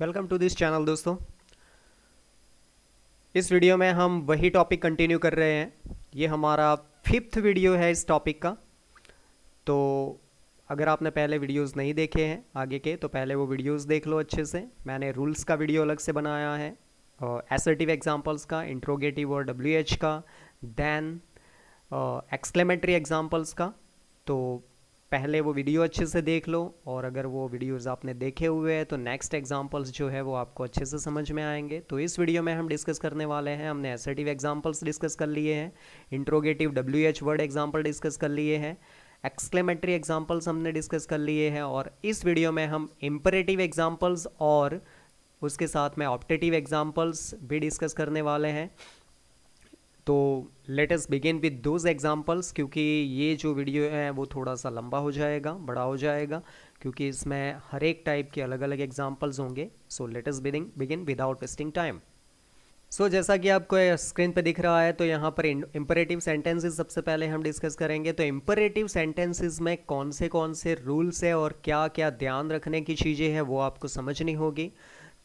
Welcome to this channel दोस्तों। इस video में हम वही टॉपिक कंटिन्यू कर रहे हैं। ये हमारा 5th वीडियो है इस टॉपिक का। तो अगर आपने पहले वीडियोस नहीं देखे हैं आगे के, तो पहले वो वीडियोस देख लो अच्छे से। मैंने रूल्स का वीडियो अलग से बनाया है, असर्टिव एग्जांपल्स का, इंट्रोगेटिव और डब्ल्यू का, देन एक्सक्लेमेटरी एग्जांपल्स का। तो पहले वो वीडियो अच्छे से देख लो, और अगर वो वीडियोस आपने देखे हुए हैं तो नेक्स्ट एग्जांपल्स जो है वो आपको अच्छे से समझ में आएंगे। तो इस वीडियो में हम डिस्कस करने वाले हैं, हमने असर्टिव एग्जांपल्स डिस्कस कर लिए हैं, interrogative W word example discuss कर लिए हैं, एक्सक्लेमेटरी एग्जांपल्स हमने डिस्कस कर लिए हैं, और इस वीडियो में हम इम्परेटिव एग्जांपल्स और उसके साथ में ऑप्टेटिव एग्जांपल्स भी डिस्कस करने वाले हैं। तो late us begin with those examples, क्योंकि ये जो वीडियो है वो थोड़ा सा लंबा हो जाएगा, बड़ा हो जाएगा, क्योंकि इसमें हर एक टाइप के अलग अलग एग्जांपल्स होंगे। So let us begin without wasting time. So जैसा कि आपको स्क्रीन पे दिख रहा है, तो यहाँ पर इम्परेटिव सेंटेंसेस सबसे पहले हम डिस्कस करेंगे। तो इम्परेटिव सेंटेंसेस में कौन से रूल्स है और क्या क्या ध्यान रखने की चीज़ें हैं वो आपको समझनी होगी।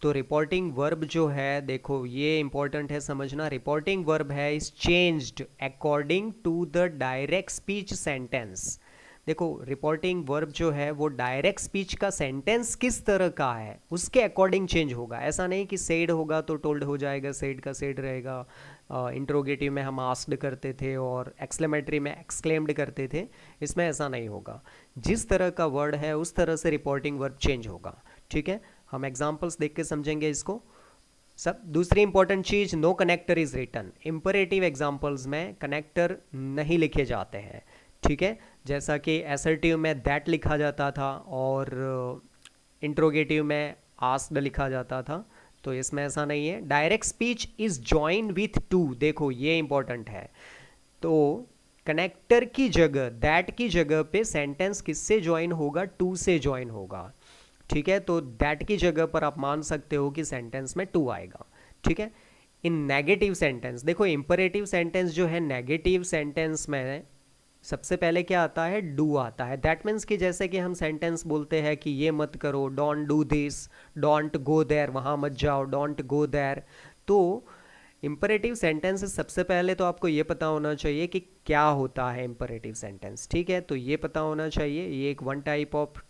तो रिपोर्टिंग वर्ब जो है, देखो ये इंपॉर्टेंट है समझना। रिपोर्टिंग वर्ब है is changed according to the direct speech sentence. देखो रिपोर्टिंग वर्ब जो है वो डायरेक्ट स्पीच का सेंटेंस किस तरह का है उसके अकॉर्डिंग चेंज होगा। ऐसा नहीं कि सेड होगा तो टोल्ड हो जाएगा, सेड का सेड रहेगा। इंट्रोगेटिव में हम आस्क्ड करते थे और एक्सक्लेमेटरी में एक्सक्लेम्ड करते थे, इसमें ऐसा नहीं होगा। जिस तरह का वर्ड है उस तरह से रिपोर्टिंग वर्ब चेंज होगा। ठीक है, हम एग्जाम्पल्स देख के समझेंगे इसको सब। दूसरी इंपॉर्टेंट चीज, no connector is written. Imperative examples में कनेक्टर नहीं लिखे जाते हैं। ठीक है, जैसा कि असर्टिव में दैट लिखा जाता था और इंट्रोगेटिव में आस्क्ड लिखा जाता था, तो इसमें ऐसा नहीं है। Direct speech is join with to, देखो ये इंपॉर्टेंट है। तो कनेक्टर की जगह, दैट की जगह पे सेंटेंस किससे ज्वाइन होगा? टू से ज्वाइन होगा। ठीक है, तो दैट की जगह पर आप मान सकते हो कि सेंटेंस में टू आएगा। ठीक है, इन नेगेटिव सेंटेंस, देखो इंपरेटिव सेंटेंस जो है, नेगेटिव सेंटेंस में सबसे पहले क्या आता है? डू आता है। दैट मीन्स कि जैसे कि हम सेंटेंस बोलते हैं कि ये मत करो, don't do this, don't go there, वहाँ मत जाओ, डोंट गो देयर। तो इंपरेटिव सेंटेंस सबसे पहले तो आपको ये पता होना चाहिए कि क्या होता है इंपरेटिव सेंटेंस। ठीक है, तो ये पता होना चाहिए। ये एक वन टाइप ऑफ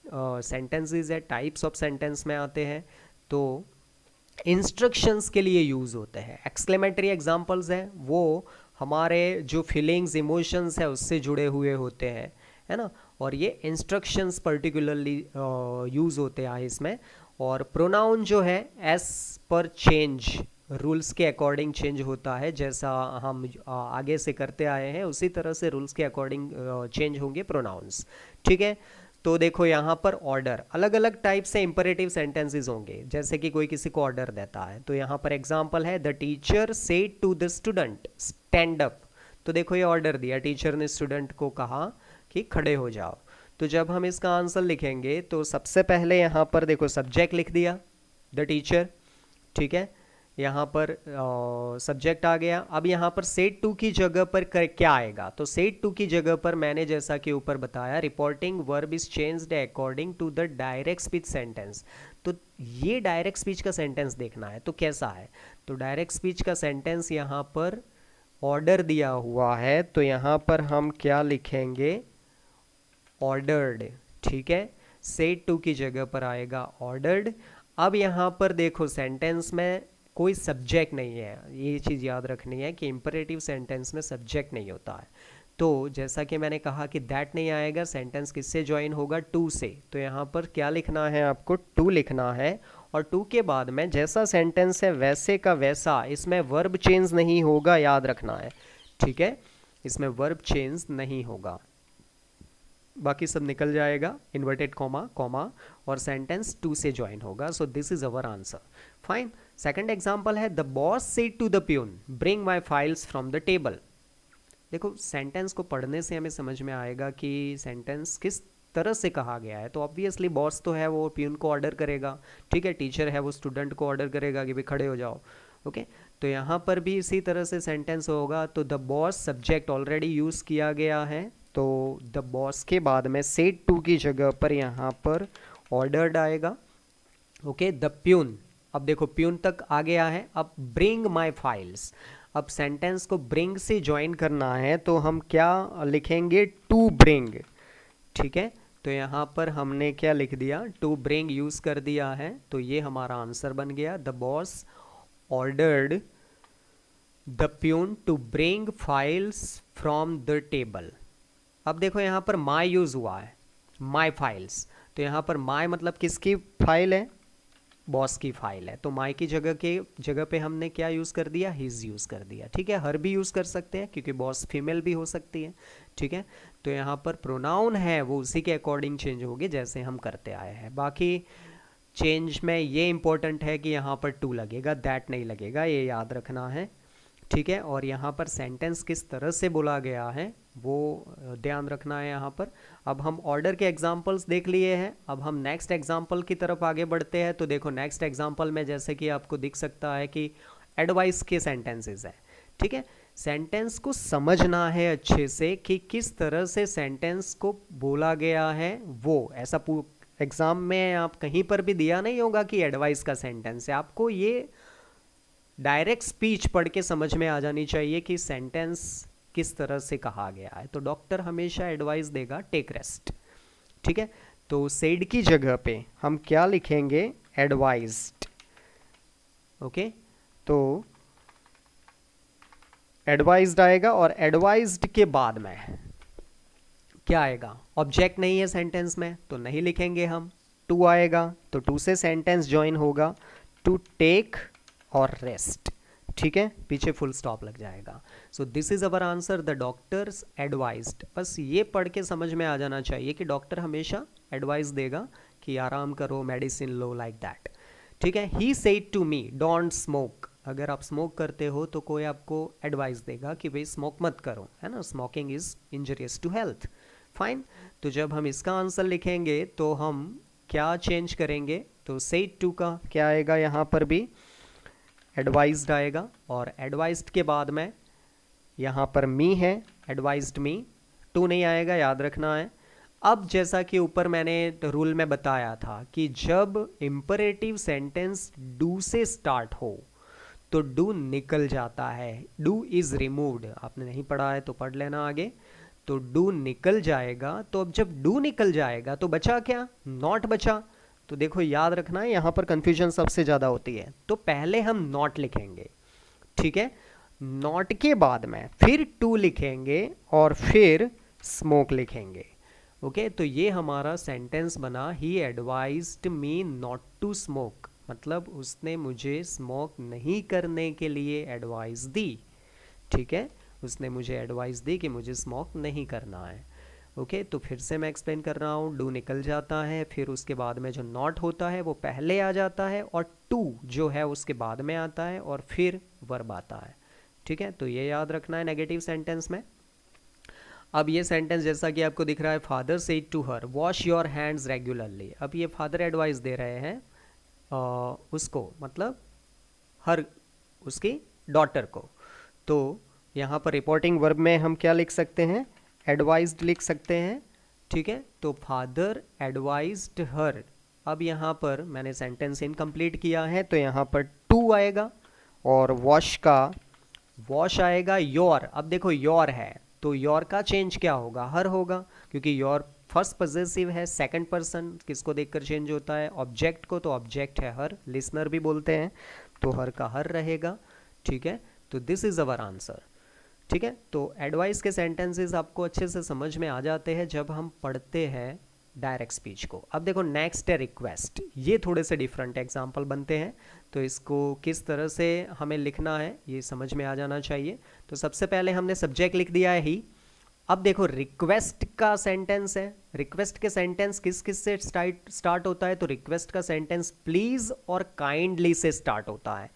सेंटेंसेस है, टाइप्स ऑफ सेंटेंस में आते हैं, तो इंस्ट्रक्शंस के लिए यूज़ होते हैं। एक्सक्लेमेटरी एग्जांपल्स हैं वो हमारे जो फीलिंग्स इमोशंस है उससे जुड़े हुए होते हैं, है ना। और ये इंस्ट्रक्शंस पर्टिकुलरली यूज़ होते हैं इसमें। और प्रोनाउन जो है एज पर चेंज, रूल्स के अकॉर्डिंग चेंज होता है। जैसा हम आगे से करते आए हैं उसी तरह से रूल्स के अकॉर्डिंग चेंज होंगे प्रोनाउंस। ठीक है, तो देखो यहाँ पर ऑर्डर, अलग अलग टाइप से इंपरेटिव सेंटेंसेस होंगे। जैसे कि कोई किसी को ऑर्डर देता है, तो यहाँ पर एग्जांपल है, the teacher said to the student stand up. तो देखो ये ऑर्डर दिया, टीचर ने स्टूडेंट को कहा कि खड़े हो जाओ। तो जब हम इसका आंसर लिखेंगे तो सबसे पहले यहाँ पर देखो सब्जेक्ट लिख दिया, द टीचर। ठीक है, यहाँ पर सब्जेक्ट आ गया। अब यहाँ पर सेड टू की जगह पर क्या आएगा? तो सेड टू की जगह पर मैंने जैसा कि ऊपर बताया, reporting verb is changed according to the direct speech sentence. तो ये डायरेक्ट स्पीच का सेंटेंस देखना है, तो कैसा है? तो डायरेक्ट स्पीच का सेंटेंस यहाँ पर ऑर्डर दिया हुआ है, तो यहाँ पर हम क्या लिखेंगे? ऑर्डर्ड। ठीक है, सेड टू की जगह पर आएगा ऑर्डर्ड। अब यहाँ पर देखो सेंटेंस में कोई सब्जेक्ट नहीं है, ये चीज़ याद रखनी है कि इंपरेटिव सेंटेंस में सब्जेक्ट नहीं होता है। तो जैसा कि मैंने कहा कि दैट नहीं आएगा, सेंटेंस किससे ज्वाइन होगा? टू से। तो यहाँ पर क्या लिखना है आपको? टू लिखना है। और टू के बाद में जैसा सेंटेंस है वैसे का वैसा, इसमें वर्ब चेंज नहीं होगा, याद रखना है। ठीक है, इसमें वर्ब चेंज नहीं होगा, बाकी सब निकल जाएगा, इन्वर्टेड कॉमा कॉमा, और सेंटेंस टू से ज्वाइन होगा। So this is our answer. Fine. Second example है, the boss said to the peon bring my files from the table. देखो सेंटेंस को पढ़ने से हमें समझ में आएगा कि सेंटेंस किस तरह से कहा गया है। तो ऑब्वियसली बॉस तो है वो प्यून को ऑर्डर करेगा। ठीक है, टीचर है वो स्टूडेंट को ऑर्डर करेगा कि भाई खड़े हो जाओ। ओके, तो यहाँ पर भी इसी तरह से सेंटेंस होगा। तो the boss subject already use किया गया है, तो द बॉस के बाद में सेड टू की जगह पर यहाँ पर ऑर्डर्ड आएगा। ओके, द प्यून, अब देखो प्यून तक आ गया है, अब ब्रिंग माई फाइल्स। अब सेंटेंस को ब्रिंग से ज्वाइन करना है तो हम क्या लिखेंगे, टू ब्रिंग। ठीक है, तो यहाँ पर हमने क्या लिख दिया, टू ब्रिंग यूज़ कर दिया है, तो ये हमारा आंसर बन गया। The boss ordered the peon to bring files from the table. अब देखो यहाँ पर माई यूज़ हुआ है, माई फाइल्स, तो यहाँ पर माई मतलब किसकी फाइल है, बॉस की फाइल है, तो माई की जगह पे हमने क्या यूज़ कर दिया, हिज यूज़ कर दिया। ठीक है, हर भी यूज़ कर सकते हैं क्योंकि बॉस फीमेल भी हो सकती है। ठीक है, तो यहाँ पर प्रोनाउन है वो उसी के अकॉर्डिंग चेंज होगी जैसे हम करते आए हैं। बाकी चेंज में ये इंपॉर्टेंट है कि यहाँ पर टू लगेगा, दैट नहीं लगेगा, ये याद रखना है। ठीक है, और यहाँ पर सेंटेंस किस तरह से बोला गया है वो ध्यान रखना है यहाँ पर। अब हम ऑर्डर के एग्जाम्पल्स देख लिए हैं, अब हम नेक्स्ट एग्जाम्पल की तरफ आगे बढ़ते हैं। तो देखो नेक्स्ट एग्जाम्पल में जैसे कि आपको दिख सकता है कि एडवाइस के सेंटेंसेस हैं। ठीक है, सेंटेंस को समझना है अच्छे से कि किस तरह से सेंटेंस को बोला गया है, वो ऐसा एग्जाम में आप कहीं पर भी दिया नहीं होगा कि एडवाइस का सेंटेंस है। आपको ये डायरेक्ट स्पीच पढ़ के समझ में आ जानी चाहिए कि सेंटेंस किस तरह से कहा गया है। तो डॉक्टर हमेशा एडवाइस देगा टेक रेस्ट। ठीक है, तो सेड की जगह पे हम क्या लिखेंगे, एडवाइज्ड। ओके, तो एडवाइज्ड आएगा, और एडवाइज्ड के बाद में क्या आएगा, ऑब्जेक्ट नहीं है सेंटेंस में तो नहीं लिखेंगे हम, टू आएगा, तो टू से सेंटेंस ज्वाइन होगा, टू टेक और रेस्ट। ठीक है, पीछे फुल स्टॉप लग जाएगा। सो this is our answer, the doctors advised. बस ये पढ़ के समझ में आ जाना चाहिए कि डॉक्टर हमेशा एडवाइस देगा कि आराम करो, मेडिसिन लो, लाइक दैट। ठीक है, he said to me don't smoke. अगर आप स्मोक करते हो तो कोई आपको एडवाइस देगा कि भाई स्मोक मत करो, है ना, smoking is injurious to health. Fine, तो जब हम इसका आंसर लिखेंगे तो हम क्या चेंज करेंगे, तो सेड टू का क्या आएगा, यहाँ पर भी एडवाइज्ड आएगा, और एडवाइज्ड के बाद में यहाँ पर मी है, एडवाइज्ड मी, टू नहीं आएगा, याद रखना है। अब जैसा कि ऊपर मैंने रूल में बताया था कि जब इंपरेटिव सेंटेंस डू से स्टार्ट हो तो डू निकल जाता है, डू इज रिमूव्ड। आपने नहीं पढ़ा है तो पढ़ लेना आगे। तो डू निकल जाएगा, तो अब जब डू निकल जाएगा तो बचा क्या, नॉट बचा। तो देखो याद रखना है, यहाँ पर कंफ्यूजन सबसे ज़्यादा होती है। तो पहले हम नॉट लिखेंगे, ठीक है, नॉट के बाद में फिर टू लिखेंगे और फिर स्मोक लिखेंगे। ओके, तो ये हमारा सेंटेंस बना, he advised me not to smoke, मतलब उसने मुझे स्मोक नहीं करने के लिए एडवाइस दी। ठीक है, उसने मुझे एडवाइस दी कि मुझे स्मोक नहीं करना है। ओके, तो फिर से मैं एक्सप्लेन कर रहा हूँ, डू निकल जाता है, फिर उसके बाद में जो नॉट होता है वो पहले आ जाता है, और टू जो है उसके बाद में आता है, और फिर वर्ब आता है। ठीक है, तो ये याद रखना है नेगेटिव सेंटेंस में। अब ये सेंटेंस जैसा कि आपको दिख रहा है, father said to her wash your hands regularly. अब ये फादर एडवाइस दे रहे हैं उसको, मतलब हर उसकी डॉटर को। तो यहाँ पर रिपोर्टिंग वर्ब में हम क्या लिख सकते हैं, एडवाइज्ड लिख सकते हैं। ठीक है, तो फादर एडवाइज्ड हर। अब यहाँ पर मैंने सेंटेंस इनकम्प्लीट किया है तो यहाँ पर टू आएगा, और वॉश का वॉश आएगा योर। अब देखो योर है तो योर का चेंज क्या होगा, हर होगा, क्योंकि योर फर्स्ट पॉजेसिव है, सेकंड पर्सन किसको देखकर चेंज होता है, ऑब्जेक्ट को, तो ऑब्जेक्ट है हर, लिसनर भी बोलते हैं, तो हर का हर रहेगा। ठीक है, तो दिस इज अवर आंसर। ठीक है, तो एडवाइस के सेंटेंसेस आपको अच्छे से समझ में आ जाते हैं जब हम पढ़ते हैं डायरेक्ट स्पीच को। अब देखो नेक्स्ट है रिक्वेस्ट, ये थोड़े से डिफरेंट एग्जाम्पल बनते हैं, तो इसको किस तरह से हमें लिखना है ये समझ में आ जाना चाहिए। तो सबसे पहले हमने सब्जेक्ट लिख दिया है ही। अब देखो रिक्वेस्ट का सेंटेंस है, रिक्वेस्ट के सेंटेंस किस किस से स्टार्ट होता है, तो रिक्वेस्ट का सेंटेंस प्लीज़ और काइंडली से स्टार्ट होता है।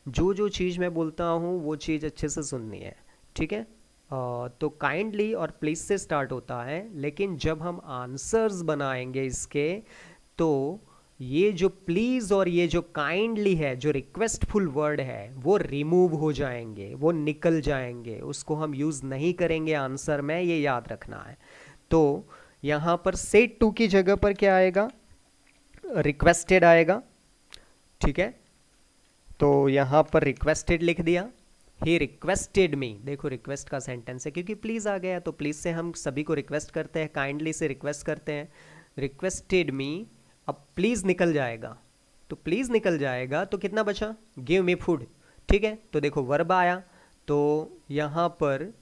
जो जो चीज़ मैं बोलता हूँ वो चीज़ अच्छे से सुननी है। ठीक है, तो काइंडली और प्लीज से स्टार्ट होता है, लेकिन जब हम आंसर्स बनाएंगे इसके तो ये जो प्लीज और ये जो काइंडली है, जो रिक्वेस्टफुल वर्ड है, वो रिमूव हो जाएंगे, वो निकल जाएंगे, उसको हम यूज़ नहीं करेंगे आंसर में, ये याद रखना है। तो यहाँ पर सेड टू की जगह पर क्या आएगा, रिक्वेस्टेड आएगा। ठीक है, तो यहाँ पर रिक्वेस्टेड लिख दिया, ही रिक्वेस्टेड मी। देखो रिक्वेस्ट का सेंटेंस है क्योंकि प्लीज़ आ गया, तो प्लीज़ से हम सभी को रिक्वेस्ट करते हैं, काइंडली से रिक्वेस्ट करते हैं। रिक्वेस्टेड मी, अब प्लीज़ निकल जाएगा, तो प्लीज़ निकल जाएगा तो कितना बचा, गिव मी फूड। ठीक है, तो देखो वर्ब आया, तो यहाँ पर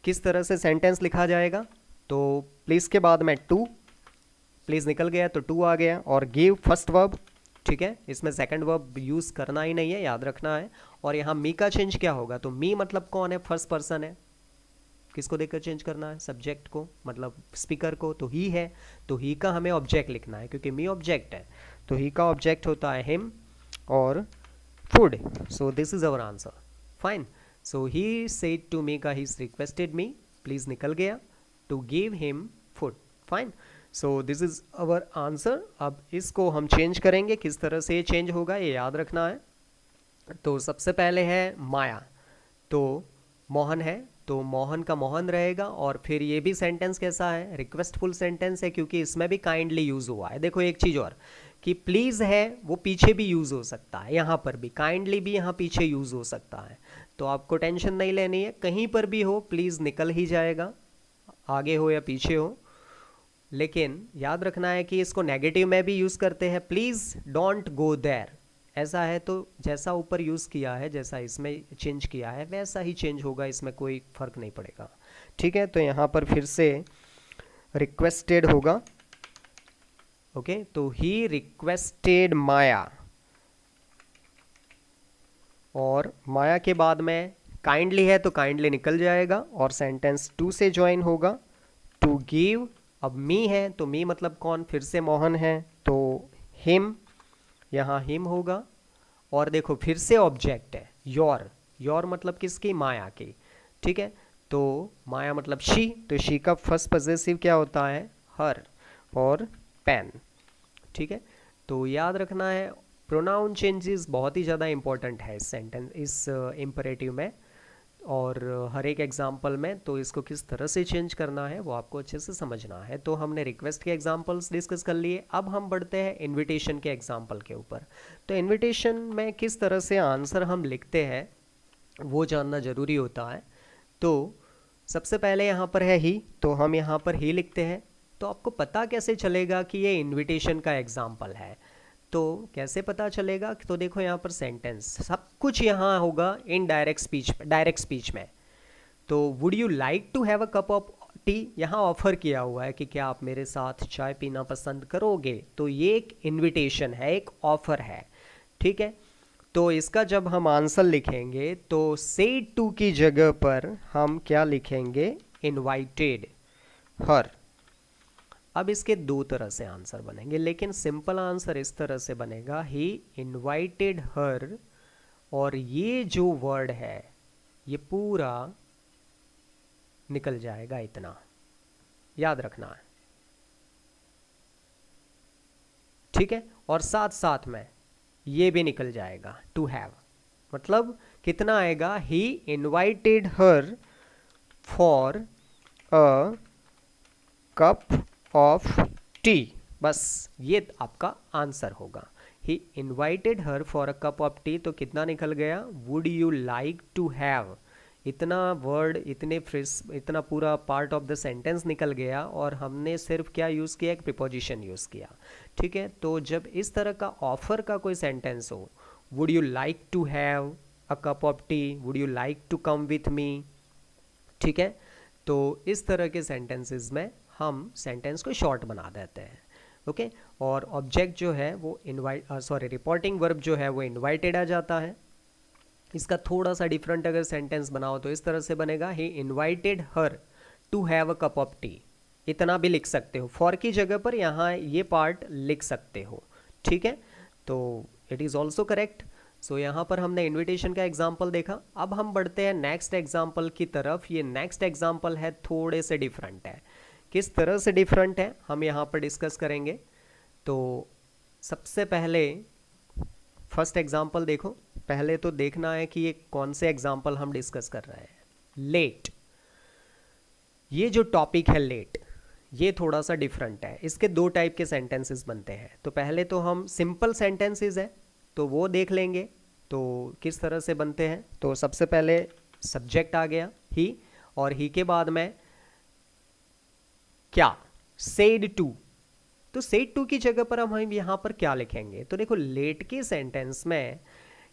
किस तरह से सेंटेंस लिखा जाएगा, तो प्लीज़ के बाद में टू, प्लीज़ निकल गया तो टू आ गया, और गिव फर्स्ट वर्ब। ठीक है, इसमें सेकंड वर्ब यूज़ करना ही नहीं है, याद रखना है। और यहाँ मी का चेंज क्या होगा, तो मी मतलब कौन है, फर्स्ट पर्सन है, किसको देखकर चेंज करना है, सब्जेक्ट को, मतलब स्पीकर को, तो ही है, तो ही का हमें ऑब्जेक्ट लिखना है क्योंकि मी ऑब्जेक्ट है, तो ही का ऑब्जेक्ट होता है हिम और food. So this is our answer, fine. So he said to me का ही रिक्वेस्टेड मी, प्लीज निकल गया, to give him food, fine. So this is our answer. अब इसको हम चेंज करेंगे, किस तरह से ये चेंज होगा ये याद रखना है। तो सबसे पहले है माया, तो मोहन है, तो मोहन का मोहन रहेगा, और फिर ये भी सेंटेंस कैसा है, रिक्वेस्टफुल सेंटेंस है क्योंकि इसमें भी काइंडली यूज हुआ है। देखो एक चीज और कि प्लीज है वो पीछे भी यूज हो सकता है, यहाँ पर भी काइंडली भी यहाँ पीछे यूज हो सकता है, तो आपको टेंशन नहीं लेनी है, कहीं पर भी हो प्लीज निकल ही जाएगा, आगे हो या पीछे हो। लेकिन याद रखना है कि इसको नेगेटिव में भी यूज करते हैं, प्लीज डोंट गो देयर, ऐसा है तो जैसा ऊपर यूज़ किया है, जैसा इसमें चेंज किया है वैसा ही चेंज होगा, इसमें कोई फ़र्क नहीं पड़ेगा। ठीक है, तो यहाँ पर फिर से रिक्वेस्टेड होगा, ओके, तो ही रिक्वेस्टेड माया, और माया के बाद में काइंडली है तो काइंडली निकल जाएगा, और सेंटेंस टू से ज्वाइन होगा, टू गिव। अब मी है तो मी मतलब कौन, फिर से मोहन है, तो हिम, यहाँ हिम होगा, और देखो फिर से ऑब्जेक्ट है योर, योर मतलब किसकी, माया की। ठीक है, तो माया मतलब शी, तो शी का फर्स्ट पॉजेसिव क्या होता है, हर, और पेन। ठीक है, तो याद रखना है प्रोनाउन चेंजेस बहुत ही ज़्यादा इंपॉर्टेंट है इस सेंटेंस, इस इम्परेटिव में और हर एक एग्जाम्पल में, तो इसको किस तरह से चेंज करना है वो आपको अच्छे से समझना है। तो हमने रिक्वेस्ट के एग्जाम्पल्स डिस्कस कर लिए, अब हम बढ़ते हैं इनविटेशन के एग्जाम्पल के ऊपर। तो इनविटेशन में किस तरह से आंसर हम लिखते हैं वो जानना ज़रूरी होता है। तो सबसे पहले यहाँ पर है ही, तो हम यहाँ पर ही लिखते हैं, तो आपको पता कैसे चलेगा कि ये इन्विटेशन का एग्जाम्पल है, तो कैसे पता चलेगा, तो देखो यहाँ पर सेंटेंस सब कुछ यहाँ होगा in direct speech, direct speech में। तो would you like to have a cup of tea, यहाँ ऑफर किया हुआ है कि क्या आप मेरे साथ चाय पीना पसंद करोगे, तो ये एक इनविटेशन है, एक ऑफर है। ठीक है, तो इसका जब हम आंसर लिखेंगे तो सेड टू की जगह पर हम क्या लिखेंगे, इनवाइटेड हर। अब इसके दो तरह से आंसर बनेंगे, लेकिन सिंपल आंसर इस तरह से बनेगा, ही इनवाइटेड हर, और ये जो वर्ड है ये पूरा निकल जाएगा, इतना याद रखना है। ठीक है, और साथ साथ में ये भी निकल जाएगा, टू हैव, मतलब कितना आएगा, he invited her for a cup of tea, बस ये आपका आंसर होगा, he invited her for a cup of tea, तो कितना निकल गया, would you like to have, इतना वर्ड, इतने फ्रेज, इतना पूरा पार्ट ऑफ द सेंटेंस निकल गया, और हमने सिर्फ क्या यूज़ किया, एक प्रीपोजिशन यूज़ किया। ठीक है, तो जब इस तरह का ऑफर का कोई सेंटेंस हो, would you like to have a cup of tea, would you like to come with me, ठीक है, तो इस तरह के सेंटेंसेस में हम सेंटेंस को शॉर्ट बना देते हैं। ओके, और ऑब्जेक्ट जो है वो रिपोर्टिंग वर्ब जो है वो इनवाइटेड आ जाता है। इसका थोड़ा सा डिफरेंट अगर सेंटेंस बनाओ तो इस तरह से बनेगा, he invited her to have a cup of tea, इतना भी लिख सकते हो, फॉर की जगह पर यहाँ ये पार्ट लिख सकते हो। ठीक है, तो इट इज़ ऑल्सो करेक्ट। सो यहाँ पर हमने इनविटेशन का एग्जाम्पल देखा, अब हम बढ़ते हैं नेक्स्ट एग्जाम्पल की तरफ। ये नेक्स्ट एग्जाम्पल है थोड़े से डिफरेंट है, किस तरह से डिफरेंट है हम यहाँ पर डिस्कस करेंगे। तो सबसे पहले फर्स्ट एग्जाम्पल देखो, पहले तो देखना है कि ये कौन से एग्जाम्पल हम डिस्कस कर रहे हैं। लेट, ये जो टॉपिक है लेट, ये थोड़ा सा डिफरेंट है, इसके दो टाइप के सेंटेंसेस बनते हैं। तो पहले तो हम सिंपल सेंटेंसेस है, तो वो देख लेंगे तो किस तरह से बनते हैं। तो सबसे पहले सब्जेक्ट आ गया ही, और ही के बाद में क्या, सेड टू। तो सेड टू की जगह पर हम यहाँ पर क्या लिखेंगे, तो देखो लेट के सेंटेंस में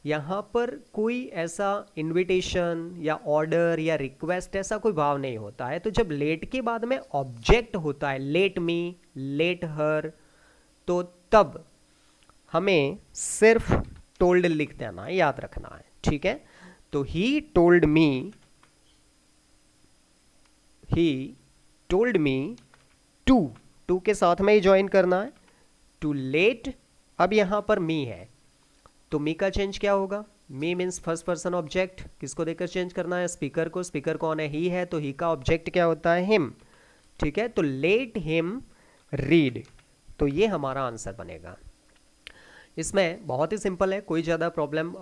यहाँ पर कोई ऐसा इनविटेशन या ऑर्डर या रिक्वेस्ट ऐसा कोई भाव नहीं होता है। तो जब लेट के बाद में ऑब्जेक्ट होता है, लेट मी, लेट हर, तो तब हमें सिर्फ टोल्ड लिख देना है, याद रखना है, ठीक है। तो ही टोल्ड मी टू के साथ में ही ज्वाइन करना है, टू लेट। अब यहां पर मी है तो मी का चेंज क्या होगा, मी मीन्स फर्स्ट पर्सन ऑब्जेक्ट, किसको देकर चेंज करना है, स्पीकर को। स्पीकर कौन है, ही है, तो ही का ऑब्जेक्ट क्या होता है, हिम, ठीक है। तो लेट हिम रीड, तो ये हमारा आंसर बनेगा। इसमें बहुत ही सिंपल है, कोई ज़्यादा प्रॉब्लम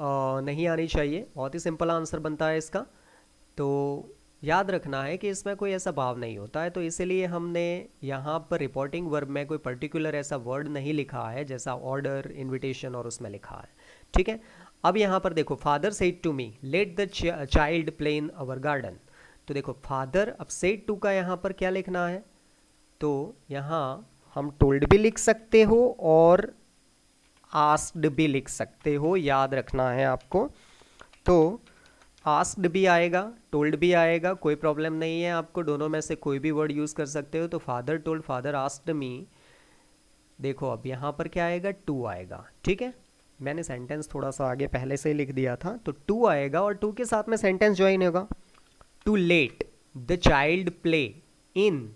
नहीं आनी चाहिए, बहुत ही सिंपल आंसर बनता है इसका। तो याद रखना है कि इसमें कोई ऐसा भाव नहीं होता है, तो इसीलिए हमने यहाँ पर रिपोर्टिंग वर्ब में कोई पर्टिकुलर ऐसा वर्ड नहीं लिखा है जैसा ऑर्डर, इनविटेशन और उसमें लिखा है, ठीक है। अब यहाँ पर देखो, father said to me let the child play in our garden. तो देखो फादर, अब सेड टू का यहाँ पर क्या लिखना है, तो यहाँ हम टोल्ड भी लिख सकते हो और आस्क्ड भी लिख सकते हो, याद रखना है आपको। तो आस्क्ड भी आएगा, टोल्ड भी आएगा, कोई प्रॉब्लम नहीं है आपको, दोनों में से कोई भी वर्ड यूज़ कर सकते हो। तो father told, father asked me, देखो अब यहाँ पर क्या आएगा, टू आएगा, ठीक है। मैंने सेंटेंस थोड़ा सा आगे पहले से ही लिख दिया था, तो टू आएगा और टू के साथ में सेंटेंस ज्वाइन होगा, to let the child play in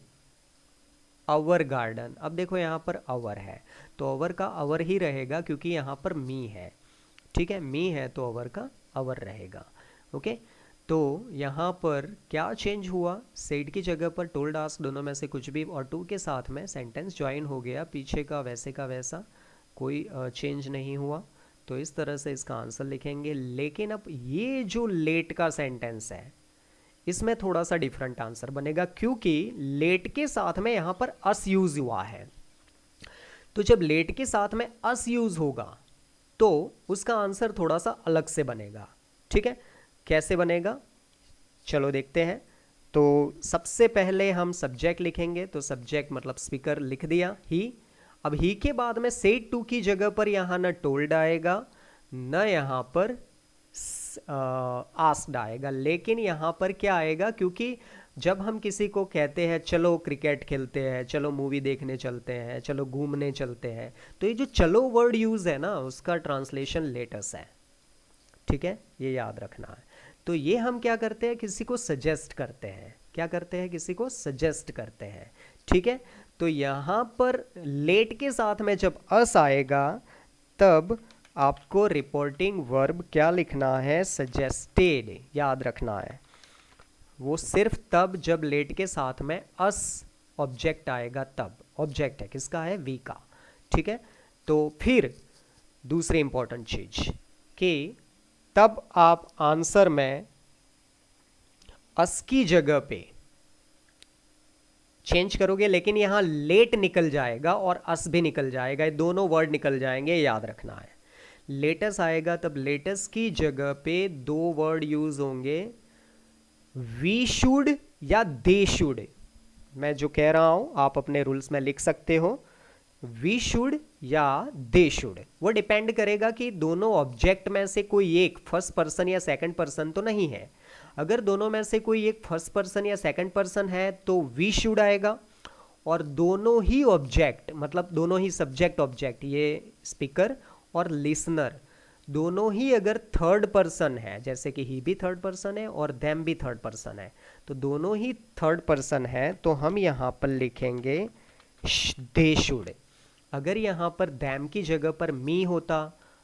our garden. अब देखो यहाँ पर अवर है तो अवर का अवर ही रहेगा क्योंकि यहाँ पर मी है, ठीक है। मी है तो अवर का अवर रहेगा, ओके। तो यहाँ पर क्या चेंज हुआ, सेड की जगह पर टोल्ड, आस्क्ड, दोनों में से कुछ भी, और टू के साथ में सेंटेंस ज्वाइन हो गया, पीछे का वैसा कोई चेंज नहीं हुआ। तो इस तरह से इसका आंसर लिखेंगे। लेकिन अब ये जो लेट का सेंटेंस है इसमें थोड़ा सा डिफरेंट आंसर बनेगा, क्योंकि लेट के साथ में यहाँ पर अस यूज हुआ है। तो जब लेट के साथ में अस यूज होगा तो उसका आंसर थोड़ा सा अलग से बनेगा, ठीक है। कैसे बनेगा, चलो देखते हैं। तो सबसे पहले हम सब्जेक्ट लिखेंगे, तो सब्जेक्ट मतलब स्पीकर लिख दिया, ही। अब ही के बाद में सेड टू की जगह पर यहाँ न टोल्ड आएगा न यहाँ पर आस्क्ड आएगा, लेकिन यहाँ पर क्या आएगा, क्योंकि जब हम किसी को कहते हैं चलो क्रिकेट खेलते हैं, चलो मूवी देखने चलते हैं, चलो घूमने चलते हैं, तो ये जो चलो वर्ड यूज है ना, उसका ट्रांसलेशन लेटस है, ठीक है, ये याद रखना है। तो ये हम क्या करते हैं, किसी को सजेस्ट करते हैं, क्या करते हैं, किसी को सजेस्ट करते हैं, ठीक है। तो यहाँ पर लेट के साथ में जब अस आएगा तब आपको रिपोर्टिंग वर्ब क्या लिखना है, सजेस्टेड, याद रखना है। वो सिर्फ तब जब लेट के साथ में अस ऑब्जेक्ट आएगा, तब ऑब्जेक्ट है किसका है, वी का, ठीक है। तो फिर दूसरी इंपॉर्टेंट चीज कि तब आप आंसर में अस की जगह पे चेंज करोगे, लेकिन यहां लेट निकल जाएगा और अस भी निकल जाएगा, ये दोनों वर्ड निकल जाएंगे, याद रखना है। लेटस आएगा तब लेटस की जगह पे दो वर्ड यूज होंगे, वी शुड या दे शुड। मैं जो कह रहा हूं आप अपने रूल्स में लिख सकते हो, वी शुड या दे शुड। वो डिपेंड करेगा कि दोनों ऑब्जेक्ट में से कोई एक फर्स्ट पर्सन या सेकंड पर्सन तो नहीं है। अगर दोनों में से कोई एक फर्स्ट पर्सन या सेकंड पर्सन है तो वी शुड आएगा, और दोनों ही ऑब्जेक्ट मतलब दोनों ही सब्जेक्ट ऑब्जेक्ट, ये स्पीकर और लिसनर, दोनों ही अगर थर्ड पर्सन है, जैसे कि ही भी थर्ड पर्सन है और देम भी थर्ड पर्सन है, तो दोनों ही थर्ड पर्सन है, तो हम यहाँ पर लिखेंगे दे शुड। अगर यहाँ पर देम की जगह पर मी होता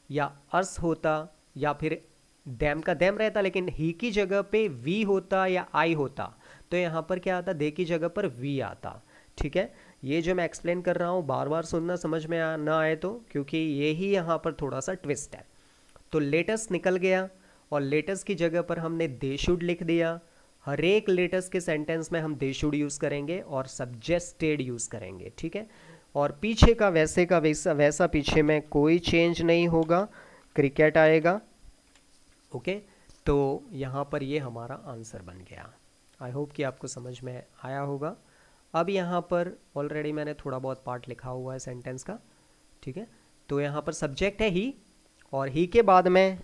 या अस होता या फिर देम का देम रहता, लेकिन ही की जगह पे वी होता या आई होता, तो यहाँ पर क्या आता, दे की जगह पर वी आता, ठीक है। ये जो मैं एक्सप्लेन कर रहा हूँ बार बार सुनना, समझ में ना आए तो, क्योंकि ये ही यहाँ पर थोड़ा सा ट्विस्ट है। तो लेटस निकल गया और लेटस की जगह पर हमने दे शुड लिख दिया। हर एक लेटस के सेंटेंस में हम दे शुड यूज़ करेंगे और सब्जेस्टेड यूज़ करेंगे, ठीक है। और पीछे का वैसे का वैसा पीछे में कोई चेंज नहीं होगा, क्रिकेट आएगा। ओके, तो यहाँ पर ये हमारा आंसर बन गया। आई होप कि आपको समझ में आया होगा। अब यहाँ पर ऑलरेडी मैंने थोड़ा बहुत पार्ट लिखा हुआ है सेंटेंस का, ठीक है। तो यहाँ पर सब्जेक्ट है ही, और ही के बाद में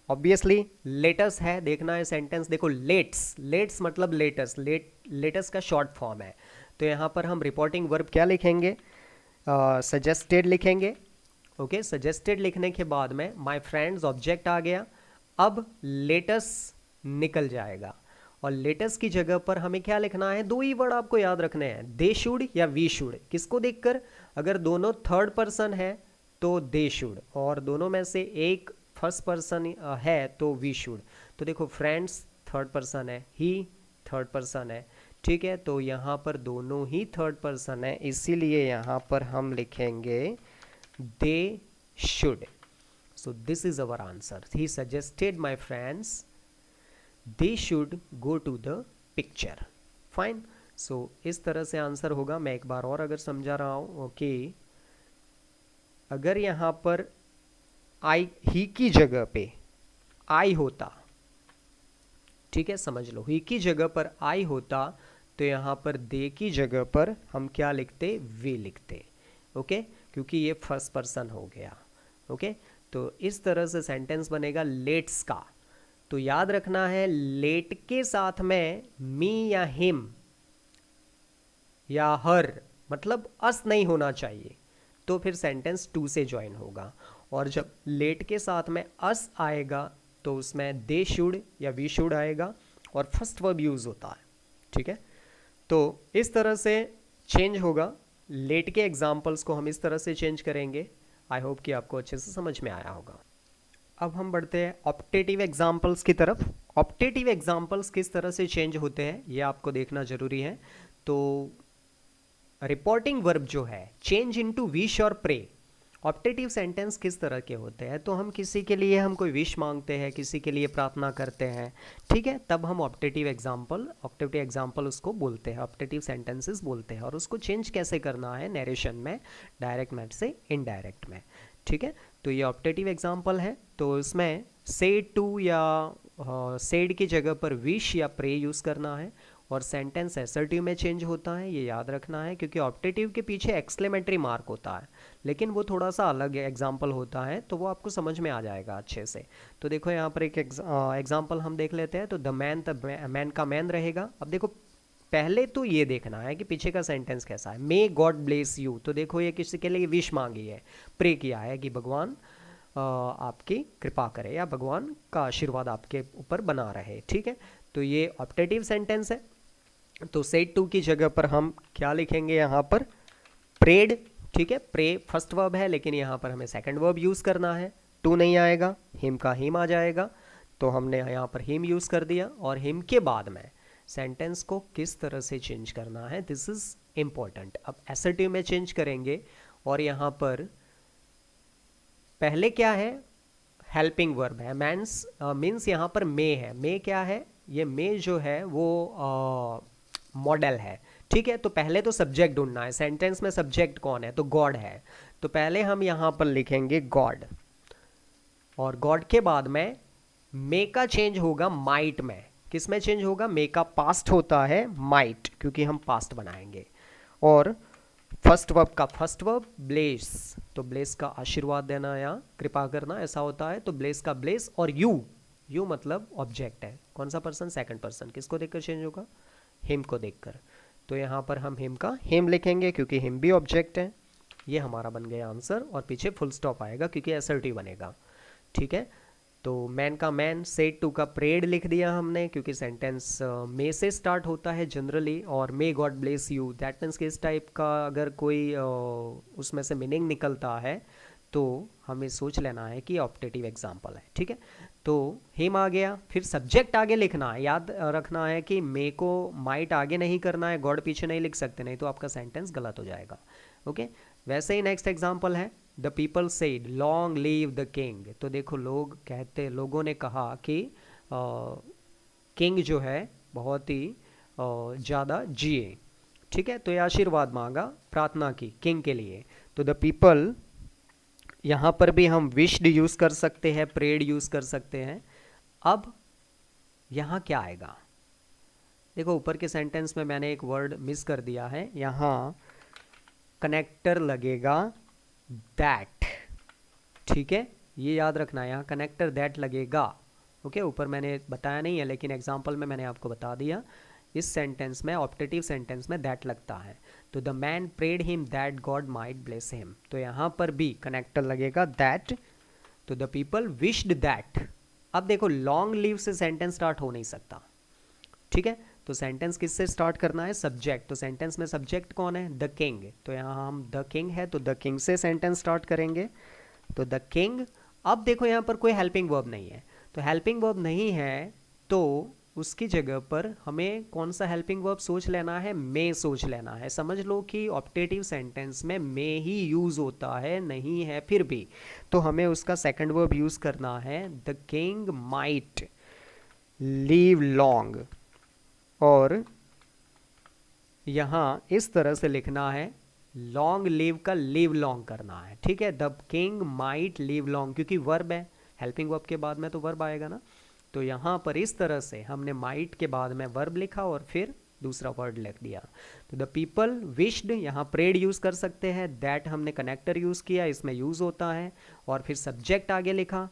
ऑब्वियसली लेटस है। देखना है सेंटेंस, देखो लेट्स, लेट्स मतलब लेटस, लेटस का शॉर्ट फॉर्म है। तो यहाँ पर हम रिपोर्टिंग वर्ब क्या लिखेंगे, सजेस्टेड लिखेंगे। ओके, सजेस्टेड लिखने के बाद में माय फ्रेंड्स ऑब्जेक्ट आ गया। अब लेटस निकल जाएगा, और लेटस की जगह पर हमें क्या लिखना है, दो ही वर्ड आपको याद रखने हैं, दे शुड या वी शुड। किसको देखकर, अगर दोनों थर्ड पर्सन है तो दे शुड, और दोनों में से एक फर्स्ट पर्सन है तो वी शुड। तो देखो फ्रेंड्स थर्ड पर्सन है, ही थर्ड पर्सन है, ठीक है। तो यहाँ पर दोनों ही थर्ड पर्सन है, इसीलिए यहाँ पर हम लिखेंगे they should. So this is our answer. He suggested my friends they should go to the picture. Fine. So इस तरह से आंसर होगा। मैं एक बार और अगर समझा रहा हूँ, ओके, अगर यहाँ पर आई ही की जगह पे आई होता, ठीक है, समझ लो, ही की जगह पर आई होता, तो यहाँ पर दे की जगह पर हम क्या लिखते, वे लिखते। ओके, क्योंकि ये फर्स्ट पर्सन हो गया। ओके, तो इस तरह से सेंटेंस बनेगा लेट्स का। तो याद रखना है, लेट के साथ में मी या हिम या हर मतलब अस नहीं होना चाहिए, तो फिर सेंटेंस टू से ज्वाइन होगा। और जब लेट के साथ में अस आएगा तो उसमें दे शुड या वी शुड आएगा, और फर्स्ट वर्ब यूज होता है, ठीक है। तो इस तरह से चेंज होगा। लेट के एग्जाम्पल्स को हम इस तरह से चेंज करेंगे। आई होप कि आपको अच्छे से समझ में आया होगा। अब हम बढ़ते हैं ऑप्टेटिव एग्जाम्पल्स की तरफ। ऑप्टेटिव एग्जाम्पल्स किस तरह से चेंज होते हैं ये आपको देखना जरूरी है। तो रिपोर्टिंग वर्ब जो है चेंज इनटू विश और प्रे। ऑप्टेटिव सेंटेंस किस तरह के होते हैं, तो हम किसी के लिए हम कोई विश मांगते हैं, किसी के लिए प्रार्थना करते हैं, ठीक है, तब हम ऑप्टेटिव एग्जाम्पल उसको बोलते हैं, ऑप्टेटिव सेंटेंसेस बोलते हैं। और उसको चेंज कैसे करना है नरेशन में, डायरेक्ट में से इनडायरेक्ट में, ठीक है। तो ये ऑप्टेटिव एग्जाम्पल है। तो इसमें सेड टू या सेड की जगह पर विश या प्रे यूज़ करना है, और सेंटेंस असर्टिव में चेंज होता है, ये याद रखना है, क्योंकि ऑप्टेटिव के पीछे एक्सक्लेमेटरी मार्क होता है, लेकिन वो थोड़ा सा अलग एग्जाम्पल होता है, तो वो आपको समझ में आ जाएगा अच्छे से। तो देखो यहाँ पर एक एग्जाम्पल हम देख लेते हैं। तो द मैन का मैन रहेगा। अब देखो पहले तो ये देखना है कि पीछे का सेंटेंस कैसा है, मे गॉड ब्लेस यू। तो देखो ये किसी के लिए विश मांगी है, प्रे किया है कि भगवान आपकी कृपा करे या भगवान का आशीर्वाद आपके ऊपर बना रहे, ठीक है। तो ये ऑप्टेटिव सेंटेंस है। तो सेड टू की जगह पर हम क्या लिखेंगे यहाँ पर, प्रेड, ठीक है। प्रे फर्स्ट वर्ब है, लेकिन यहाँ पर हमें सेकंड वर्ब यूज़ करना है, टू नहीं आएगा, हिम का हिम आ जाएगा। तो हमने यहाँ पर हिम यूज़ कर दिया, और हिम के बाद में सेंटेंस को किस तरह से चेंज करना है, दिस इज इम्पॉर्टेंट। अब असर्टिव में चेंज करेंगे, और यहाँ पर पहले क्या है, हेल्पिंग वर्ब है, मीन्स यहाँ पर मे है। मे क्या है, ये मे जो है वो मॉडल है, ठीक है। तो पहले तो सब्जेक्ट ढूंढना है, सेंटेंस में सब्जेक्ट कौन है, तो गॉड है। तो पहले हम यहाँ पर लिखेंगे गॉड, और गॉड के बाद में मे का चेंज होगा माइट में। किस में चेंज होगा, मे का पास्ट होता है माइट, क्योंकि हम पास्ट बनाएंगे। और फर्स्ट वर्ब का फर्स्ट वर्ब ब्लेस, तो ब्लेस का आशीर्वाद देना या कृपा करना ऐसा होता है, तो ब्लेस का ब्लेस। और यू मतलब ऑब्जेक्ट है, कौन सा पर्सन, सेकंड पर्सन। किसको देखकर चेंज होगा, हिम को देखकर। तो यहाँ पर हम हिम का हिम लिखेंगे, क्योंकि हिम भी ऑब्जेक्ट है। ये हमारा बन गया आंसर, और पीछे फुल स्टॉप आएगा क्योंकि असर्टिव बनेगा, ठीक है। तो मैन का मैन, सेड टू का प्रेड लिख दिया हमने, क्योंकि सेंटेंस मे से स्टार्ट होता है जनरली, और may God bless you, that means कि इस टाइप का अगर कोई उसमें से मीनिंग निकलता है तो हमें सोच लेना है कि ऑप्टेटिव एग्जाम्पल है, ठीक है। तो हिम आ गया, फिर सब्जेक्ट आगे लिखना है, याद रखना है कि मे को माइट आगे नहीं करना है, गॉड पीछे नहीं लिख सकते, नहीं तो आपका सेंटेंस गलत हो जाएगा। ओके, वैसे ही नेक्स्ट एग्जाम्पल है, the people said long leave the king. तो देखो लोगों ने कहा कि किंग जो है बहुत ही ज़्यादा जिए, ठीक है। तो ये आशीर्वाद मांगा, प्रार्थना की किंग के लिए। तो द पीपल यहाँ पर भी हम विश्ड यूज़ कर सकते हैं, प्रेड यूज़ कर सकते हैं। अब यहाँ क्या आएगा, देखो ऊपर के सेंटेंस में मैंने एक वर्ड मिस कर दिया है, यहाँ कनेक्टर लगेगा दैट, ठीक है, ये याद रखना है, यहाँ कनेक्टर दैट लगेगा। ओके, ऊपर मैंने बताया नहीं है लेकिन एग्जांपल में मैंने आपको बता दिया, इस सेंटेंस में, ऑप्टेटिव सेंटेंस में दैट लगता है। तो the man prayed him that God might bless him, तो यहाँ पर भी कनेक्टर लगेगा दैट। तो द पीपल विश्ड दैट। अब देखो लॉन्ग लीव से सेंटेंस स्टार्ट हो नहीं सकता, ठीक है, तो सेंटेंस किससे स्टार्ट करना है, सब्जेक्ट। तो सेंटेंस में सब्जेक्ट कौन है, द किंग, तो यहाँ हम द किंग है तो द किंग से सेंटेंस स्टार्ट करेंगे, तो द किंग। अब देखो यहाँ पर कोई हेल्पिंग वर्ब नहीं है, तो हेल्पिंग वर्ब नहीं है तो उसकी जगह पर हमें कौन सा हेल्पिंग वर्ब सोच लेना है, मे सोच लेना है। समझ लो कि ऑप्टेटिव सेंटेंस में मे ही यूज़ होता है, नहीं है फिर भी, तो हमें उसका सेकंड वर्ब यूज़ करना है, the king might leave long, और यहाँ इस तरह से लिखना है, लॉन्ग लिव का लिव लॉन्ग करना है, ठीक है, the king might live long, क्योंकि वर्ब है, हेल्पिंग वर्ब के बाद में तो वर्ब आएगा ना, तो यहाँ पर इस तरह से हमने माइट के बाद में वर्ब लिखा और फिर दूसरा वर्ड लिख दिया। तो द पीपल विश्ड, यहाँ प्रेड यूज़ कर सकते हैं, दैट हमने कनेक्टर यूज़ किया, इसमें यूज़ होता है, और फिर सब्जेक्ट आगे लिखा।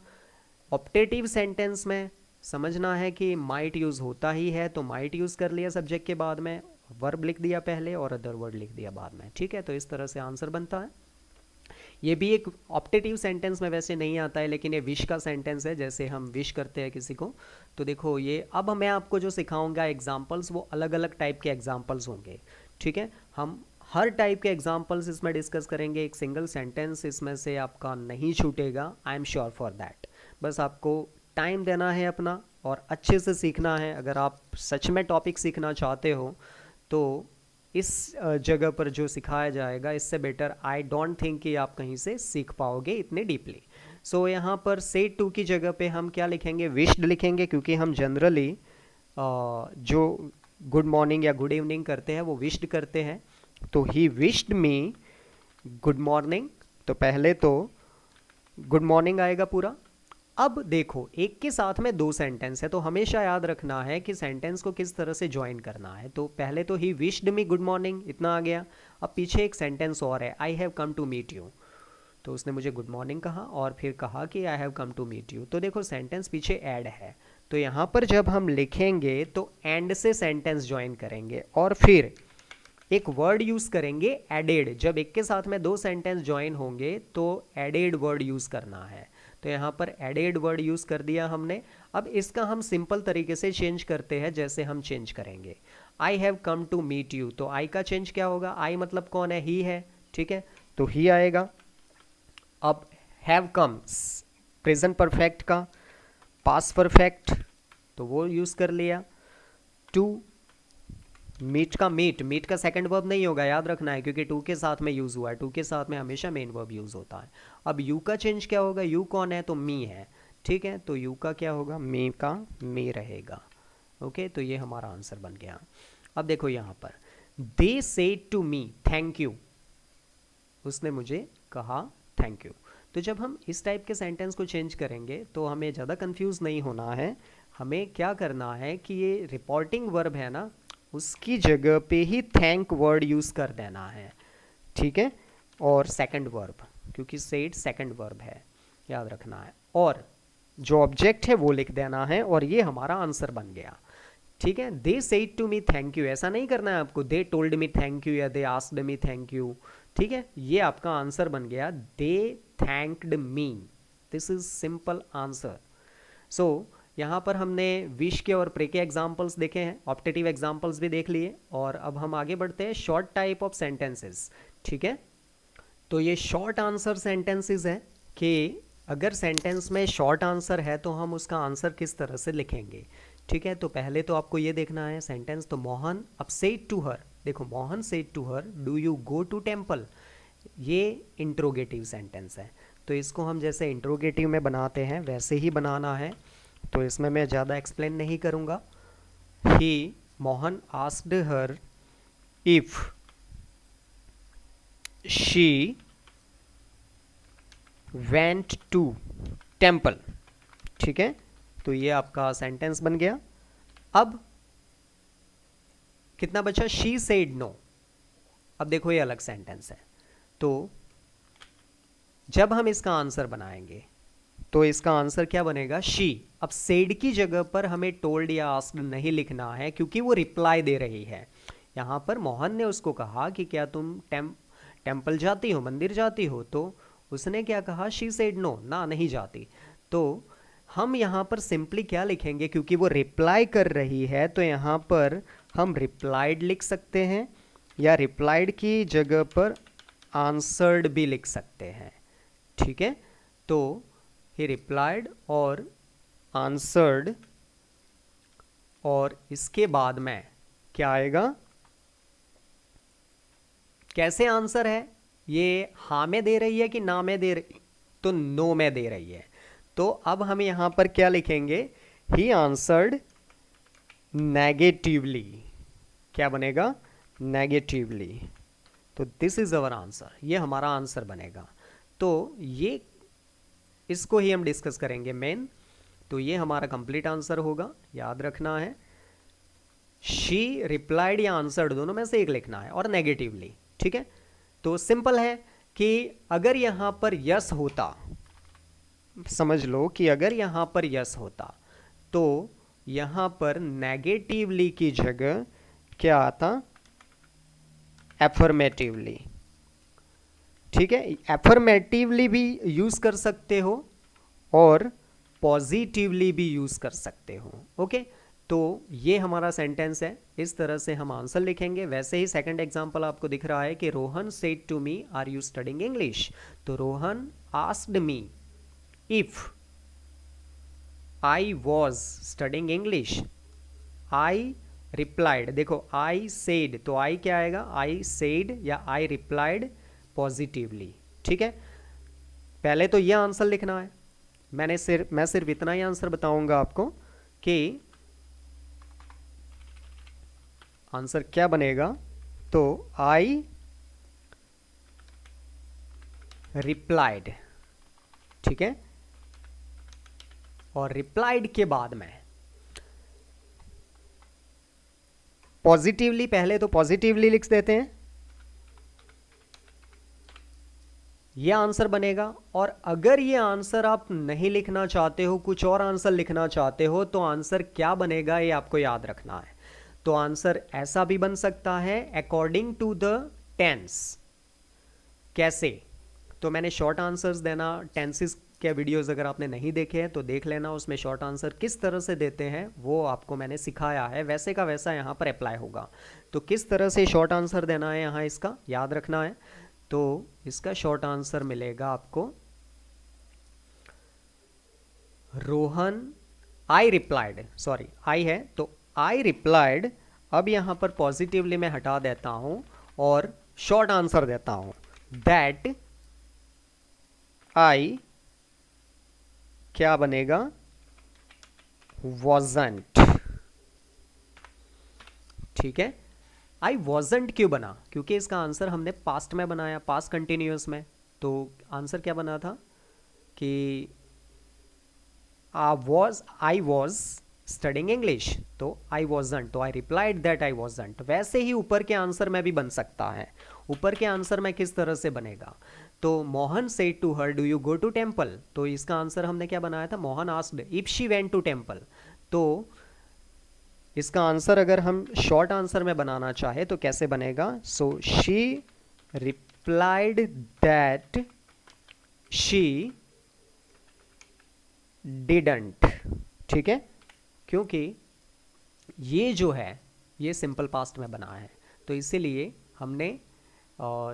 ऑप्टेटिव सेंटेंस में समझना है कि माइट यूज़ होता ही है, तो माइट यूज़ कर लिया सब्जेक्ट के बाद में, वर्ब लिख दिया पहले और अदर वर्ड लिख दिया बाद में, ठीक है, तो इस तरह से आंसर बनता है। ये भी एक ऑप्टेटिव सेंटेंस में वैसे नहीं आता है, लेकिन ये विश का सेंटेंस है, जैसे हम विश करते हैं किसी को। तो देखो ये अब मैं आपको जो सिखाऊंगा एग्जाम्पल्स, वो अलग अलग टाइप के एग्जाम्पल्स होंगे, ठीक है, हम हर टाइप के एग्जाम्पल्स इसमें डिस्कस करेंगे, एक सिंगल सेंटेंस इसमें से आपका नहीं छूटेगा, I am sure for that. बस आपको टाइम देना है अपना और अच्छे से सीखना है। अगर आप सच में टॉपिक सीखना चाहते हो तो इस जगह पर जो सिखाया जाएगा, इससे बेटर आई डोंट थिंक कि आप कहीं से सीख पाओगे इतने डीपली। सो यहाँ पर से टू की जगह पे हम क्या लिखेंगे, विश्ड लिखेंगे, क्योंकि हम जनरली जो गुड मॉर्निंग या गुड इवनिंग करते हैं वो विश्ड करते हैं। तो he wished me good morning, तो पहले तो गुड मॉर्निंग आएगा पूरा। अब देखो एक के साथ में दो सेंटेंस है, तो हमेशा याद रखना है कि सेंटेंस को किस तरह से ज्वाइन करना है। तो पहले तो he wished me good morning, इतना आ गया। अब पीछे एक सेंटेंस और है, I have come to meet you, तो उसने मुझे गुड मॉर्निंग कहा और फिर कहा कि I have come to meet you, तो देखो सेंटेंस पीछे ऐड है। तो यहाँ पर जब हम लिखेंगे तो एंड से सेंटेंस ज्वाइन करेंगे और फिर एक वर्ड यूज़ करेंगे एडेड। जब एक के साथ में दो सेंटेंस ज्वाइन होंगे तो एडेड वर्ड यूज़ करना है, तो यहाँ पर एडेड वर्ड यूज़ कर दिया हमने। अब इसका हम सिंपल तरीके से चेंज करते हैं, जैसे हम चेंज करेंगे I have come to meet you, तो आई का चेंज क्या होगा, आई मतलब कौन है, ही है, ठीक है, तो ही आएगा। अब हैव कम्स प्रेजेंट परफेक्ट का पास्ट परफेक्ट, तो वो यूज़ कर लिया। टू मीट का मीट का सेकंड वर्ब नहीं होगा, याद रखना है, क्योंकि टू के साथ में यूज़ हुआ है, टू के साथ में हमेशा मेन वर्ब यूज़ होता है। अब यू का चेंज क्या होगा, यू कौन है, तो मी है, ठीक है, तो यू का क्या होगा, मी का मी रहेगा। ओके, तो ये हमारा आंसर बन गया। अब देखो यहाँ पर they said to me thank you, उसने मुझे कहा थैंक यू। तो जब हम इस टाइप के सेंटेंस को चेंज करेंगे तो हमें ज़्यादा कंफ्यूज नहीं होना है। हमें क्या करना है कि ये रिपोर्टिंग वर्ब है ना, उसकी जगह पे ही थैंक वर्ड यूज़ कर देना है, ठीक है, और सेकंड वर्ब, क्योंकि सेड सेकंड वर्ब है, याद रखना है, और जो ऑब्जेक्ट है वो लिख देना है, और ये हमारा आंसर बन गया, ठीक है। They said to me thank you, ऐसा नहीं करना है आपको they told me thank you या they asked me thank you, ठीक है, ये आपका आंसर बन गया, they thanked me, this is simple answer. So यहाँ पर हमने विश के और प्रे के एग्जाम्पल्स देखे हैं, ऑप्टेटिव एग्जाम्पल्स भी देख लिए, और अब हम आगे बढ़ते हैं शॉर्ट टाइप ऑफ सेंटेंसेस, ठीक है। तो ये शॉर्ट आंसर सेंटेंसेस है कि अगर सेंटेंस में शॉर्ट आंसर है तो हम उसका आंसर किस तरह से लिखेंगे, ठीक है। तो पहले तो आपको ये देखना है सेंटेंस, तो मोहन अब सेड टू हर, देखो Mohan said to her do you go to temple, ये इंट्रोगेटिव सेंटेंस है, तो इसको हम जैसे इंट्रोगेटिव में बनाते हैं वैसे ही बनाना है, तो इसमें मैं ज़्यादा एक्सप्लेन नहीं करूँगा। He Mohan asked her if she went to temple. ठीक है, तो ये आपका सेंटेंस बन गया। अब कितना बचा? She said no. अब देखो ये अलग सेंटेंस है, तो जब हम इसका आंसर बनाएंगे तो इसका आंसर क्या बनेगा? शी। अब सेड की जगह पर हमें टोल्ड या आस्क्ड नहीं लिखना है, क्योंकि वो रिप्लाई दे रही है। यहाँ पर मोहन ने उसको कहा कि क्या तुम टेम्पल जाती हो, मंदिर जाती हो, तो उसने क्या कहा? शी सेड नो, ना नहीं जाती। तो हम यहाँ पर सिंपली क्या लिखेंगे, क्योंकि वो रिप्लाई कर रही है, तो यहाँ पर हम रिप्लाइड लिख सकते हैं, या रिप्लाइड की जगह पर आंसर्ड भी लिख सकते हैं। ठीक है, तो ही रिप्लाइड और आंसर्ड, और इसके बाद में क्या आएगा? कैसे आंसर है ये? हाँ में दे रही है कि ना में दे रही? तो नो में दे रही है। तो अब हम यहां पर क्या लिखेंगे? He answered negatively. क्या बनेगा? नेगेटिवली। तो दिस इज अवर आंसर, ये हमारा आंसर बनेगा। तो ये इसको ही हम डिस्कस करेंगे मेन। तो ये हमारा कंप्लीट आंसर होगा, याद रखना है। शी रिप्लाइड या आंसर्ड दोनों में से एक लिखना है, और नेगेटिवली। ठीक है, तो सिंपल है कि अगर यहां पर यस होता, समझ लो कि अगर यहां पर यस होता तो यहां पर नेगेटिवली की जगह क्या आता? एफर्मेटिवली। ठीक है, एफर्मेटिवली भी यूज कर सकते हो और पॉजिटिवली भी यूज कर सकते हो। ओके, तो ये हमारा सेंटेंस है, इस तरह से हम आंसर लिखेंगे। वैसे ही सेकंड एग्जांपल आपको दिख रहा है कि Rohan said to me are you studying English. तो Rohan asked me if I was studying English. I replied, देखो आई सेड, तो आई क्या आएगा? आई सेड या आई रिप्लाइड पॉजिटिवली। ठीक है, पहले तो यह आंसर लिखना है। मैं सिर्फ इतना ही आंसर बताऊंगा आपको कि आंसर क्या बनेगा। तो आई रिप्लाइड। ठीक है, और रिप्लाइड के बाद में पॉजिटिवली, पहले तो पॉजिटिवली लिख देते हैं, यह आंसर बनेगा। और अगर ये आंसर आप नहीं लिखना चाहते हो, कुछ और आंसर लिखना चाहते हो, तो आंसर क्या बनेगा ये आपको याद रखना है। तो आंसर ऐसा भी बन सकता है अकॉर्डिंग टू द टेंस। कैसे? तो मैंने शॉर्ट आंसर्स देना, टेंसेस के वीडियोस अगर आपने नहीं देखे हैं तो देख लेना, उसमें शॉर्ट आंसर किस तरह से देते हैं वो आपको मैंने सिखाया है, वैसे का वैसा यहाँ पर अप्लाई होगा। तो किस तरह से शॉर्ट आंसर देना है यहाँ, इसका याद रखना है। तो इसका शॉर्ट आंसर मिलेगा आपको Rohan I replied, sorry I है तो आई रिप्लाइड। अब यहां पर पॉजिटिवली मैं हटा देता हूं और शॉर्ट आंसर देता हूं, दैट आई क्या बनेगा? वॉजंट। ठीक है, आई वॉजंट क्यों बना? क्योंकि इसका आंसर हमने पास्ट में बनाया, पास्ट कंटिन्यूअस में। तो आंसर क्या बना था कि आई वॉज स्टडिंग इंग्लिश, तो आई वॉजंट, तो I replied that I wasn't. वैसे ही ऊपर के आंसर में भी बन सकता है। ऊपर के आंसर में किस तरह से बनेगा? तो Mohan said to her do you go to temple. तो इसका आंसर हमने क्या बनाया था? Mohan asked if she went to temple. तो इसका आंसर अगर हम शॉर्ट आंसर में बनाना चाहे तो कैसे बनेगा? So she replied that she didn't. ठीक है, क्योंकि ये जो है ये सिंपल पास्ट में बना है, तो इसीलिए हमने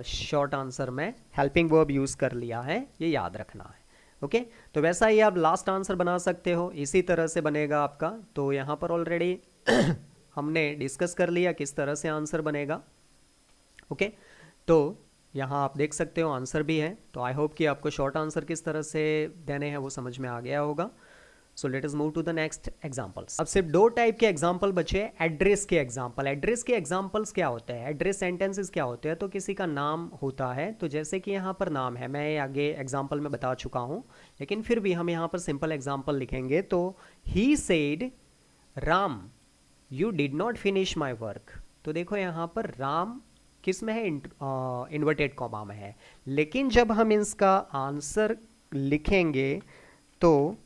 शॉर्ट आंसर में हेल्पिंग वर्ब यूज़ कर लिया है, ये याद रखना है। ओके, तो वैसा ही आप लास्ट आंसर बना सकते हो, इसी तरह से बनेगा आपका। तो यहाँ पर ऑलरेडी हमने डिस्कस कर लिया किस तरह से आंसर बनेगा। ओके, तो यहाँ आप देख सकते हो आंसर भी है। तो आई होप कि आपको शॉर्ट आंसर किस तरह से देने हैं वो समझ में आ गया होगा। So let us move to the next examples. अब सिर्फ दो टाइप के एग्जांपल बचे, एड्रेस के एग्जांपल। एड्रेस के एग्जांपल्स क्या होते हैं, एड्रेस सेंटेंसेस क्या होते हैं, तो किसी का नाम होता है, तो जैसे कि यहाँ पर नाम है, मैं आगे एग्जांपल में बता चुका हूँ, लेकिन फिर भी हम यहाँ पर सिंपल एग्जांपल लिखेंगे। तो he said Ram you did not finish my work. तो देखो यहाँ पर राम किस में है, इन्वर्टेड कॉमा में है, लेकिन जब हम इसका आंसर लिखेंगे तो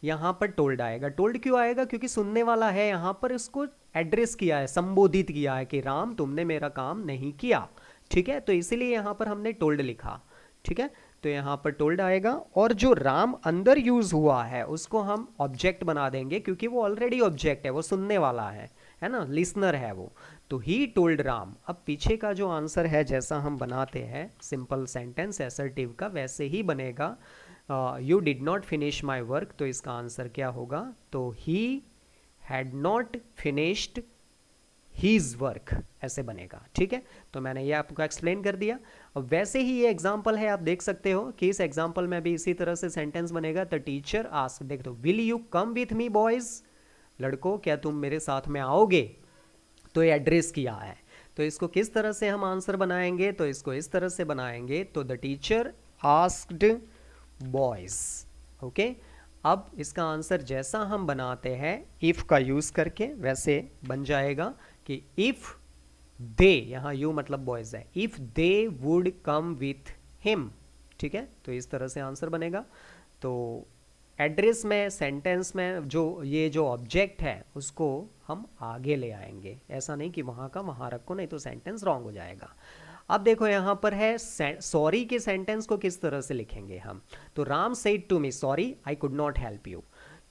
यहाँ पर टोल्ड आएगा। टोल्ड क्यों आएगा, क्योंकि सुनने वाला है, यहाँ पर इसको एड्रेस किया है, संबोधित किया है कि राम तुमने मेरा काम नहीं किया, ठीक है, तो इसीलिए यहाँ पर हमने टोल्ड लिखा, ठीक है, तो यहाँ पर टोल्ड आएगा। और जो राम अंदर यूज हुआ है उसको हम ऑब्जेक्ट बना देंगे, क्योंकि वो ऑलरेडी ऑब्जेक्ट है, वो सुनने वाला है ना, लिसनर है वो, तो ही टोल्ड राम। अब पीछे का जो आंसर है जैसा हम बनाते हैं सिंपल सेंटेंस असर्टिव का, वैसे ही बनेगा। You did not finish my work, तो इसका आंसर क्या होगा, तो he had not finished his work, ऐसे बनेगा, ठीक है। तो मैंने ये आपको एक्सप्लेन कर दिया। अब वैसे ही ये एग्जांपल है, आप देख सकते हो कि इस एग्जांपल में भी इसी तरह से सेंटेंस बनेगा। द टीचर आस्क्ड, देख दो, will you come with me boys, लड़कों क्या तुम मेरे साथ में आओगे, तो ये एड्रेस किया है। तो इसको किस तरह से हम आंसर बनाएंगे, तो इसको इस तरह से बनाएंगे, तो the teacher asked boys, okay. अब इसका आंसर जैसा हम बनाते हैं इफ का यूज करके, वैसे बन जाएगा कि इफ दे, यहाँ यू मतलब बॉयज है, if they would come with him, ठीक है, तो इस तरह से आंसर बनेगा। तो एड्रेस में, सेंटेंस में जो ऑब्जेक्ट है उसको हम आगे ले आएंगे, ऐसा नहीं कि वहाँ का वहाँ रखो, नहीं तो सेंटेंस रॉन्ग हो जाएगा। अब देखो यहाँ पर है सॉरी के सेंटेंस को किस तरह से लिखेंगे हम, तो Ram said to me sorry I could not help you.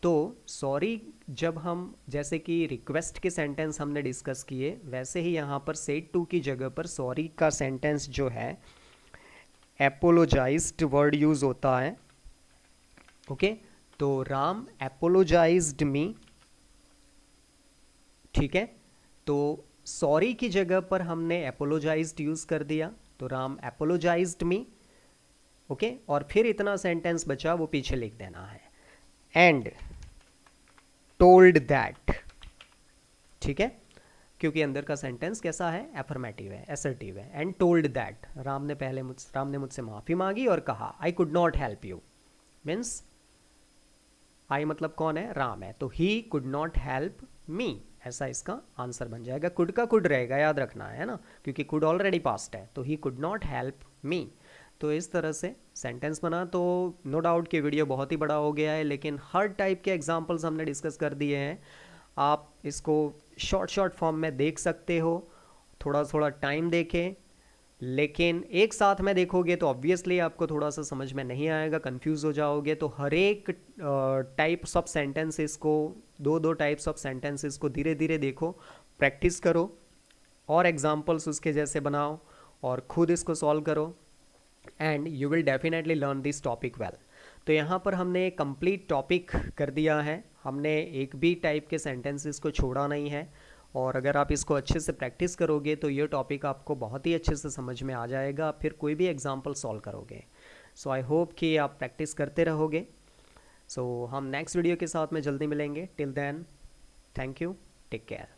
तो सॉरी जब हम, जैसे कि रिक्वेस्ट के सेंटेंस हमने डिस्कस किए, वैसे ही यहाँ पर सेड टू की जगह पर सॉरी का सेंटेंस जो है एपोलोजाइज्ड वर्ड यूज होता है, ओके। तो राम एपोलोजाइज्ड मी, ठीक है, तो सॉरी की जगह पर हमने एपोलोजाइज्ड यूज कर दिया, तो राम एपोलोजाइज्ड मी, ओके। और फिर इतना सेंटेंस बचा वो पीछे लिख देना है, एंड टोल्ड दैट, ठीक है, क्योंकि अंदर का सेंटेंस कैसा है, एफर्मेटिव है, असर्टिव है। एंड टोल्ड दैट, राम ने मुझसे माफी मांगी और कहा आई could not help you, means I मतलब कौन है, राम है, तो he could not help me, ऐसा इसका आंसर बन जाएगा। कुड का कुड रहेगा, याद रखना है ना, क्योंकि कुड ऑलरेडी पास्ट है, तो he could not help me. तो इस तरह से सेंटेंस बना। तो नो डाउट कि वीडियो बहुत ही बड़ा हो गया है, लेकिन हर टाइप के एग्जांपल्स हमने डिस्कस कर दिए हैं। आप इसको शॉर्ट फॉर्म में देख सकते हो, थोड़ा थोड़ा टाइम देखें, लेकिन एक साथ में देखोगे तो ऑब्वियसली आपको थोड़ा सा समझ में नहीं आएगा, कंफ्यूज हो जाओगे। तो हर एक टाइप्स ऑफ सेंटेंसेस को, दो टाइप्स ऑफ सेंटेंसेस को धीरे धीरे देखो, प्रैक्टिस करो और एग्जांपल्स उसके जैसे बनाओ और खुद इसको सॉल्व करो, and you will definitely learn this topic well. तो यहाँ पर हमने कंप्लीट टॉपिक कर दिया है, हमने एक भी टाइप के सेंटेंसेस को छोड़ा नहीं है, और अगर आप इसको अच्छे से प्रैक्टिस करोगे तो ये टॉपिक आपको बहुत ही अच्छे से समझ में आ जाएगा, फिर कोई भी एग्जांपल सॉल्व करोगे। सो आई होप कि आप प्रैक्टिस करते रहोगे। सो हम नेक्स्ट वीडियो के साथ में जल्दी मिलेंगे। Till then, thank you, take care.